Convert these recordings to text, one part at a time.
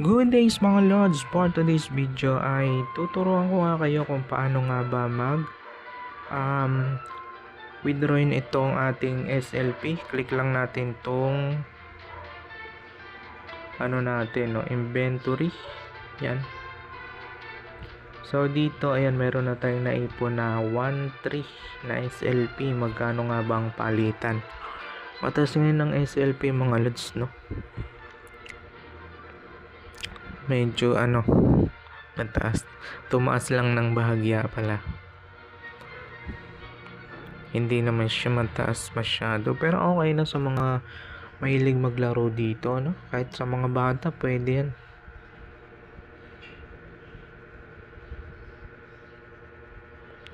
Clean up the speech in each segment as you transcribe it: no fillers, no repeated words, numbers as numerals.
Good days mga lods, for today's video ay tuturuan ko nga kayo kung paano nga ba um, withdrawin itong ating SLP. Click lang natin tong inventory. Yan. So dito ayan, meron na tayong naipon na 1.3 na SLP. Magkano nga ba ang palitan? Mataas ngayon ng SLP mga lods, no? Medyo mataas, tumaas lang ng bahagya pala, hindi naman siya mataas masyado, pero okay na sa mga mahilig maglaro dito, no? Kahit sa mga bata pwede yan.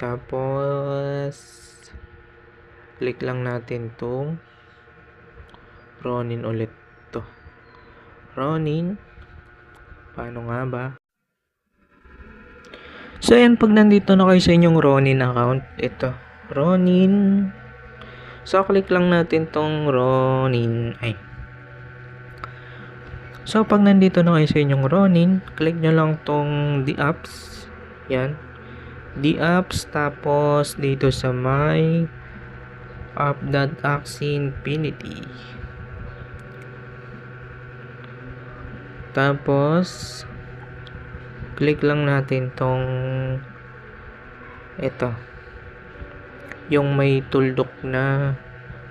Tapos click lang natin tong Ronin ulit. To Ronin, paano nga ba? So ayan, pag nandito na kayo sa inyong Ronin account, ito Ronin. So click lang natin tong Ronin. So pag nandito na kayo sa inyong Ronin, click nyo lang tong the apps. Yan, the apps. Tapos dito sa my app.axie infinity. Tapos click lang natin tong ito, yung may tuldok na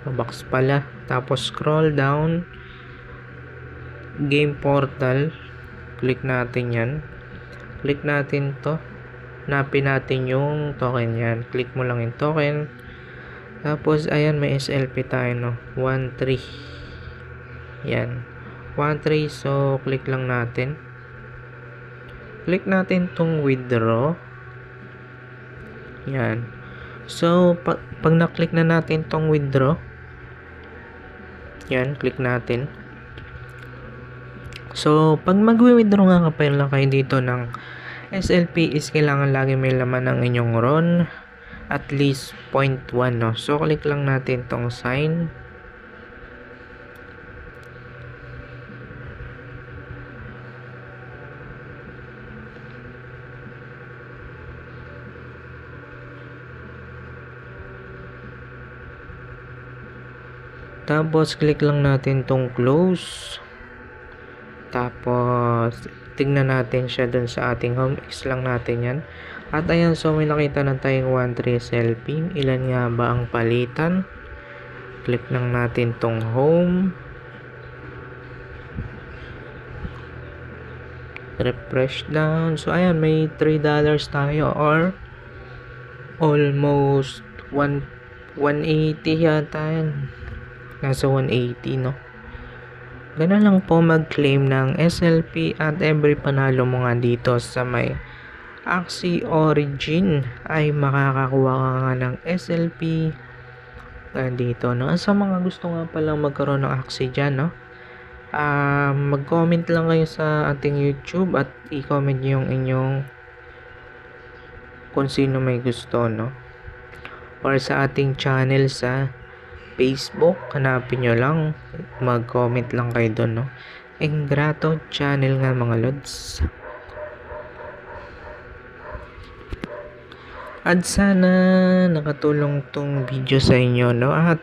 box pala. Tapos scroll down, game portal, click natin yan. Click natin to, hanapin natin yung token yan. Click mo lang yung token. Tapos ayan, may SLP tayo, no? 1.3. Yan, 1.3. So click lang natin. Click natin tong withdraw. Yan. So pag na-click na natin tong withdraw, yan, click natin. So pag mag-withdraw nga pala kayo dito ng SLP is kailangan lagi may laman ng inyong RON at least 0.1, no? So click lang natin tong sign. Tapos click lang natin tong close. Tapos tingnan natin siya dun sa ating home. X lang natin yan. At ayan, so may nakita na tayong 1.3 SLP. Ilan nga ba ang palitan? Click lang natin tong home. Refresh down. So ayan, may $3 tayo, or almost 180 yata yan. Nasa 180, no? Ganun lang po mag-claim ng SLP, at every panalo mo nga dito sa may Axie Origin ay makakakuha ka nga ng SLP dito, no? Sa mga gusto nga palang magkaroon ng Axie dyan, no? Mag-comment lang kayo sa ating YouTube at i-comment yung inyong kung sino may gusto, no? Or sa ating channel sa Facebook, hanapin nyo lang, mag-comment lang kayo doon, no? Ingrato channel nga mga lods. At sana nakatulong tong video sa inyo, no? At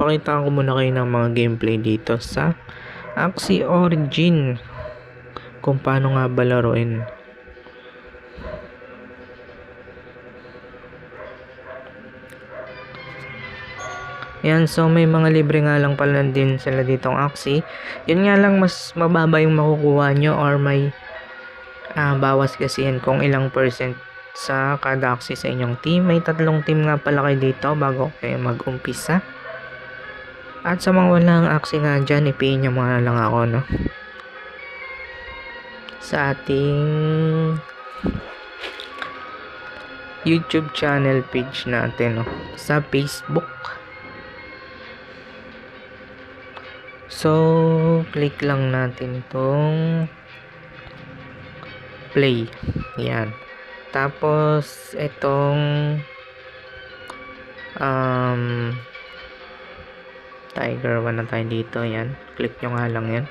pakita ko muna kayo ng mga gameplay dito sa Axie Origin, kung paano nga ba laruin. Yan, so may mga libre nga lang pala din sila ditong Axie. Yun nga lang, mas mababa yung makukuha nyo, or may bawas kasi yan kung ilang percent sa kada Axie sa inyong team. May 3 team nga pala kayo dito bago kayo mag-umpisa. At sa mga walang Axie nga dyan, ipiin nyo mga lang ako, no? Sa ating YouTube channel page natin, no? Sa Facebook. So click lang natin tong play. Yan. Tapos itong Tiger 1 na tayo dito. Yan. Click nyo nga lang yan.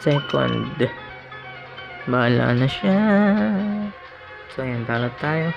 second. Bahala na siya. So ayan, talo tayo.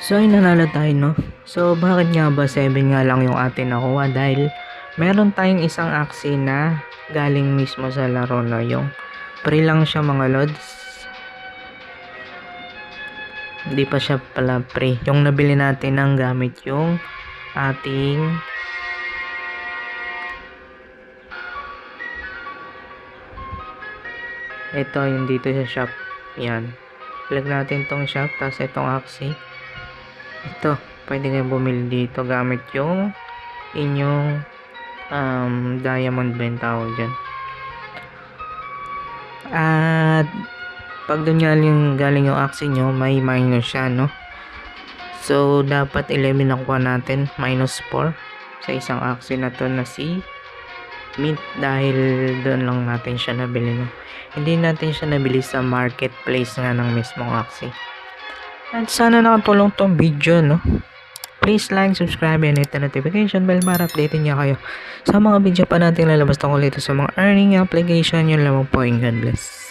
So ay nanalo tayo, no? So bakit nga ba 7 nga lang yung atin nakuha? Dahil meron tayong isang aksi na galing mismo sa laro na yung Free lang siya mga lods. Hindi pa siya pala free. Yung nabili natin ng gamit yung ating ito yung dito sa shop. Yan. Click natin tong shop. Tapos itong Axie. Ito. Pwede kayo bumili dito gamit yung inyong diamond ba yung tawag dyan. At pag doon galing yung Axie nyo, may minus siya, no? So, dapat 11 nakuha natin. Minus 4 sa isang Axie na to na si Mint dahil doon lang natin siya nabili, no? Hindi natin siya nabili sa marketplace nga ng mismong Axie. At sana nakatulong tong video, no? Please like, subscribe, and hit the notification bell para updated niya kayo sa mga video pa natin lalabas tungkol dito sa mga earning application. Yun lamang po, and God bless.